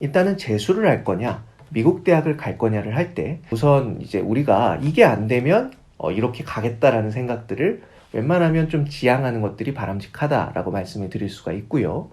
일단은 재수를 할 거냐, 미국 대학을 갈 거냐를 할 때 우선 이제 우리가 이게 안 되면 이렇게 가겠다라는 생각들을 웬만하면 좀 지양하는 것들이 바람직하다라고 말씀을 드릴 수가 있고요.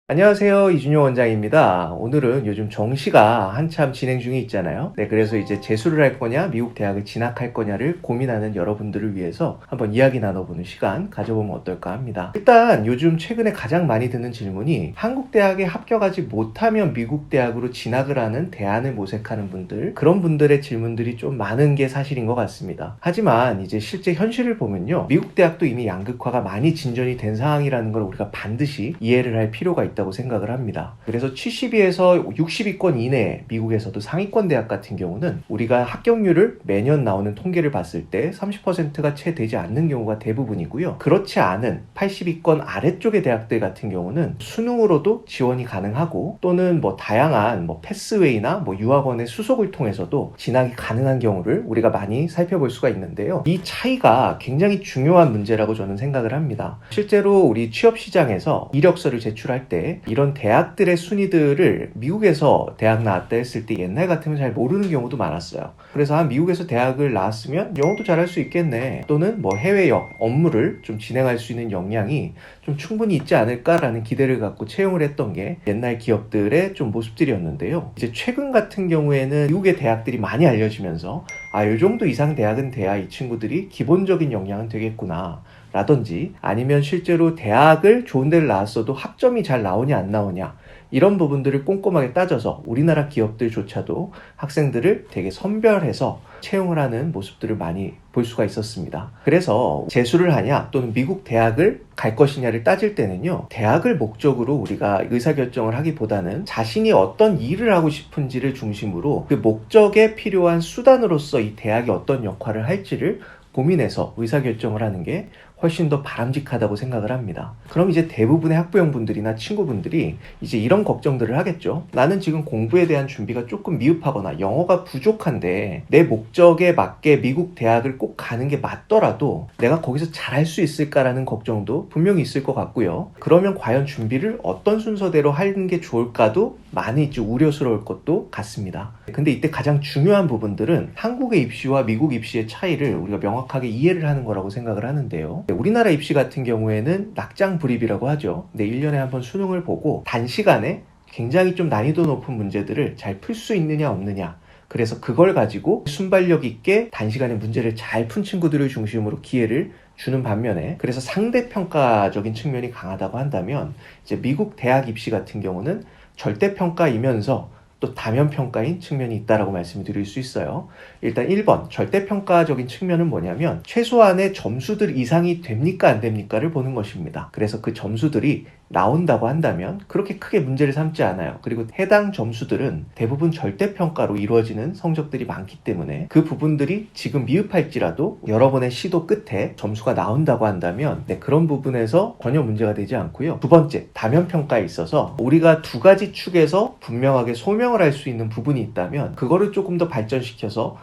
안녕하세요. 이준용 원장입니다. 오늘은 요즘 정시가 한참 진행 중에 있잖아요. 그래서 이제 재수를 할 거냐, 미국 대학을 진학할 거냐를 고민하는 여러분들을 위해서 한번 이야기 나눠보는 시간 가져보면 어떨까 합니다. 일단 요즘 최근에 가장 많이 듣는 질문이 한국 대학에 합격하지 못하면 미국 대학으로 진학을 하는 대안을 모색하는 분들, 그런 분들의 질문들이 좀 많은 게 사실인 것 같습니다. 하지만 이제 실제 현실을 보면요, 미국 대학도 이미 양극화가 많이 진전이 된 상황이라는 걸 우리가 반드시 이해를 할 필요가 있다고 생각을 합니다. 그래서 72에서 60위권 이내 미국에서도 상위권 대학 같은 경우는 우리가 합격률을 매년 나오는 통계를 봤을 때 30%가 채 되지 않는 경우가 대부분이고요. 그렇지 않은 80위권 아래쪽의 대학들 같은 경우는 수능으로도 지원이 가능하고 또는 다양한 패스웨이나 유학원의 수속을 통해서도 진학이 가능한 경우를 우리가 많이 살펴볼 수가 있는데요. 이 차이가 굉장히 중요한 문제라고 저는 생각을 합니다. 실제로 우리 취업 시장에서 이력서를 제출할 때 이런 대학들의 순위들을 미국에서 대학 나왔다 했을 때 옛날 같으면 잘 모르는 경우도 많았어요. 그래서 미국에서 대학을 나왔으면 영어도 잘할 수 있겠네, 또는 해외 업무를 좀 진행할 수 있는 역량이 좀 충분히 있지 않을까라는 기대를 갖고 채용을 했던 게 옛날 기업들의 좀 모습들이었는데요. 이제 최근 같은 경우에는 미국의 대학들이 많이 알려지면서 이 정도 이상 대학은 돼야 이 친구들이 기본적인 역량은 되겠구나 라든지, 아니면 실제로 대학을 좋은 데를 나왔어도 학점이 잘 나오냐 안 나오냐, 이런 부분들을 꼼꼼하게 따져서 우리나라 기업들조차도 학생들을 되게 선별해서 채용을 하는 모습들을 많이 볼 수가 있었습니다. 그래서 재수를 하냐 또는 미국 대학을 갈 것이냐를 따질 때는요, 대학을 목적으로 우리가 의사결정을 하기보다는 자신이 어떤 일을 하고 싶은지를 중심으로 그 목적에 필요한 수단으로서 이 대학이 어떤 역할을 할지를 고민해서 의사결정을 하는 게 훨씬 더 바람직하다고 생각을 합니다. 그럼 이제 대부분의 학부형분들이나 친구분들이 이제 이런 걱정들을 하겠죠. 나는 지금 공부에 대한 준비가 조금 미흡하거나 영어가 부족한데 내 목적에 맞게 미국 대학을 꼭 가는 게 맞더라도 내가 거기서 잘할 수 있을까라는 걱정도 분명히 있을 것 같고요. 그러면 과연 준비를 어떤 순서대로 하는 게 좋을까도 많이 우려스러울 것도 같습니다. 근데 이때 가장 중요한 부분들은 한국의 입시와 미국 입시의 차이를 우리가 명확하게 이해를 하는 거라고 생각을 하는데요. 우리나라 입시 같은 경우에는 낙장불입이라고 하죠. 1년에 한 번 수능을 보고 단시간에 굉장히 좀 난이도 높은 문제들을 잘 풀 수 있느냐 없느냐, 그래서 그걸 가지고 순발력 있게 단시간에 문제를 잘 푼 친구들을 중심으로 기회를 주는 반면에, 그래서 상대평가적인 측면이 강하다고 한다면 이제 미국 대학 입시 같은 경우는 절대평가이면서 또 다면평가인 측면이 있다라고 말씀을 드릴 수 있어요. 일단 1번 절대평가적인 측면은 뭐냐면 최소한의 점수들 이상이 됩니까 안 됩니까를 보는 것입니다. 그래서 그 점수들이 나온다고 한다면 그렇게 크게 문제를 삼지 않아요. 그리고 해당 점수들은 대부분 절대평가로 이루어지는 성적들이 많기 때문에 그 부분들이 지금 미흡할지라도 여러 번의 시도 끝에 점수가 나온다고 한다면 그런 부분에서 전혀 문제가 되지 않고요. 두 번째, 다면평가에 있어서 우리가 두 가지 축에서 분명하게 소명을 할 수 있는 부분이 있다면 그거를 조금 더 발전시켜서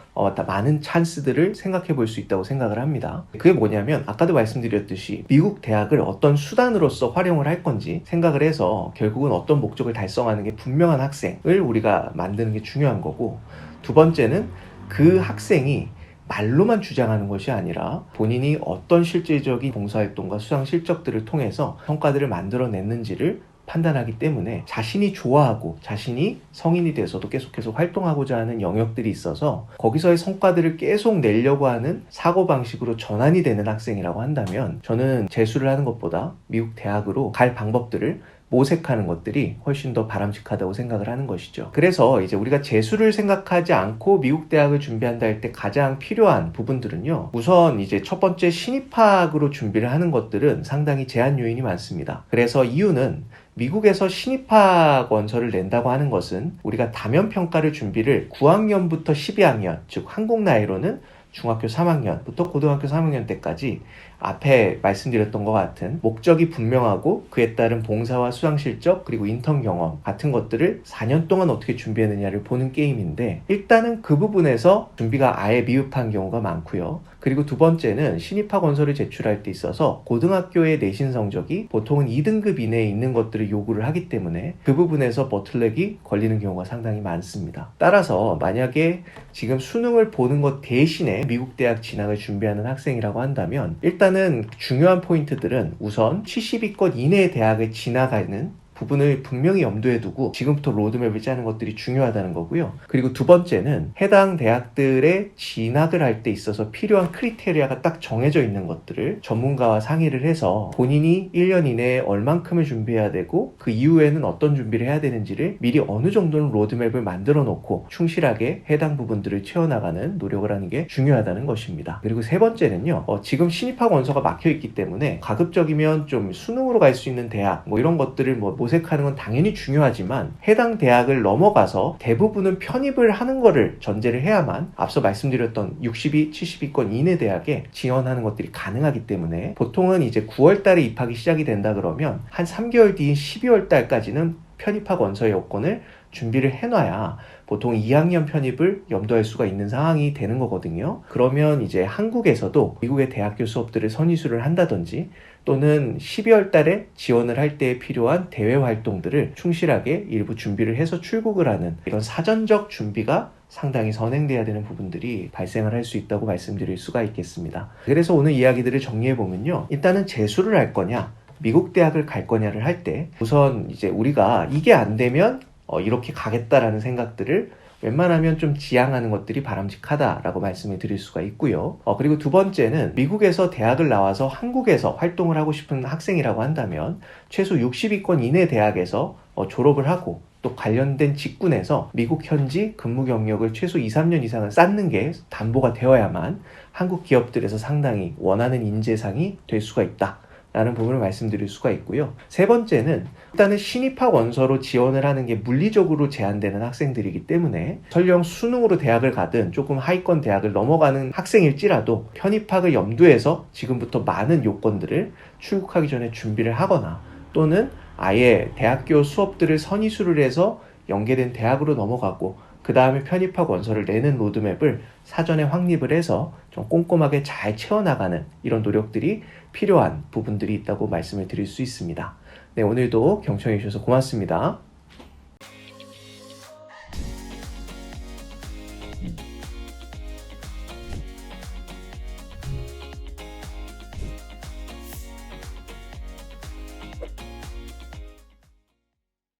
많은 찬스들을 생각해 볼 수 있다고 생각을 합니다. 그게 뭐냐면 아까도 말씀드렸듯이 미국 대학을 어떤 수단으로서 활용을 할 건지 생각을 해서 결국은 어떤 목적을 달성하는 게 분명한 학생을 우리가 만드는 게 중요한 거고, 두 번째는 그 학생이 말로만 주장하는 것이 아니라 본인이 어떤 실질적인 봉사활동과 수상 실적들을 통해서 성과들을 만들어냈는지를 판단하기 때문에 자신이 좋아하고 자신이 성인이 돼서도 계속해서 활동하고자 하는 영역들이 있어서 거기서의 성과들을 계속 내려고 하는 사고방식으로 전환이 되는 학생이라고 한다면 저는 재수를 하는 것보다 미국 대학으로 갈 방법들을 모색하는 것들이 훨씬 더 바람직하다고 생각을 하는 것이죠. 그래서 이제 우리가 재수를 생각하지 않고 미국 대학을 준비한다 할 때 가장 필요한 부분들은요, 우선 이제 첫 번째 신입학으로 준비를 하는 것들은 상당히 제한 요인이 많습니다. 그래서 이유는 미국에서 신입학 원서를 낸다고 하는 것은 우리가 다면평가를 준비를 9학년부터 12학년, 즉 한국 나이로는 중학교 3학년부터 고등학교 3학년 때까지 앞에 말씀드렸던 것 같은 목적이 분명하고 그에 따른 봉사와 수강 실적 그리고 인턴 경험 같은 것들을 4년 동안 어떻게 준비했느냐를 보는 게임인데, 일단은 그 부분에서 준비가 아예 미흡한 경우가 많고요. 그리고 두 번째는 신입학 원서를 제출할 때 있어서 고등학교의 내신 성적이 보통은 2등급 이내에 있는 것들을 요구를 하기 때문에 그 부분에서 버틀렉이 걸리는 경우가 상당히 많습니다. 따라서 만약에 지금 수능을 보는 것 대신에 미국 대학 진학을 준비하는 학생이라고 한다면, 일단은 중요한 포인트들은 우선 70위권 이내의 대학에 진학하는 부분을 분명히 염두에 두고 지금부터 로드맵을 짜는 것들이 중요하다는 거고요. 그리고 두 번째는 해당 대학들에 진학을 할 때 있어서 필요한 크리테리아가 딱 정해져 있는 것들을 전문가와 상의를 해서 본인이 1년 이내에 얼만큼을 준비해야 되고 그 이후에는 어떤 준비를 해야 되는지를 미리 어느 정도는 로드맵을 만들어 놓고 충실하게 해당 부분들을 채워나가는 노력을 하는 게 중요하다는 것입니다. 그리고 세 번째는요, 지금 신입학 원서가 막혀 있기 때문에 가급적이면 좀 수능으로 갈 수 있는 대학 이런 것들을 모색하는 건 당연히 중요하지만 해당 대학을 넘어가서 대부분은 편입을 하는 거를 전제를 해야만 앞서 말씀드렸던 60위, 70위권 이내 대학에 지원하는 것들이 가능하기 때문에 보통은 이제 9월 달에 입학이 시작이 된다 그러면 한 3개월 뒤인 12월 달까지는 편입학 원서의 여건을 준비를 해놔야 보통 2학년 편입을 염두할 수가 있는 상황이 되는 거거든요. 그러면 이제 한국에서도 미국의 대학교 수업들을 선의수를 한다든지 또는 12월 달에 지원을 할 때 필요한 대외 활동들을 충실하게 일부 준비를 해서 출국을 하는 이런 사전적 준비가 상당히 선행돼야 되는 부분들이 발생을 할 수 있다고 말씀드릴 수가 있겠습니다. 그래서 오늘 이야기들을 정리해보면요, 일단은 재수를 할 거냐 미국 대학을 갈 거냐를 할 때 우선 이제 우리가 이게 안 되면 이렇게 가겠다라는 생각들을 웬만하면 좀 지향하는 것들이 바람직하다라고 말씀을 드릴 수가 있고요. 그리고 두 번째는 미국에서 대학을 나와서 한국에서 활동을 하고 싶은 학생이라고 한다면 최소 60위권 이내 대학에서 졸업을 하고 또 관련된 직군에서 미국 현지 근무 경력을 최소 2, 3년 이상은 쌓는 게 담보가 되어야만 한국 기업들에서 상당히 원하는 인재상이 될 수가 있다 라는 부분을 말씀드릴 수가 있고요. 세 번째는 일단은 신입학 원서로 지원을 하는 게 물리적으로 제한되는 학생들이기 때문에 설령 수능으로 대학을 가든 조금 하위권 대학을 넘어가는 학생일지라도 편입학을 염두해서 지금부터 많은 요건들을 출국하기 전에 준비를 하거나 또는 아예 대학교 수업들을 선의수를 해서 연계된 대학으로 넘어가고 그 다음에 편입학 원서를 내는 로드맵을 사전에 확립을 해서 좀 꼼꼼하게 잘 채워나가는 이런 노력들이 필요한 부분들이 있다고 말씀을 드릴 수 있습니다. 네, 오늘도 경청해 주셔서 고맙습니다.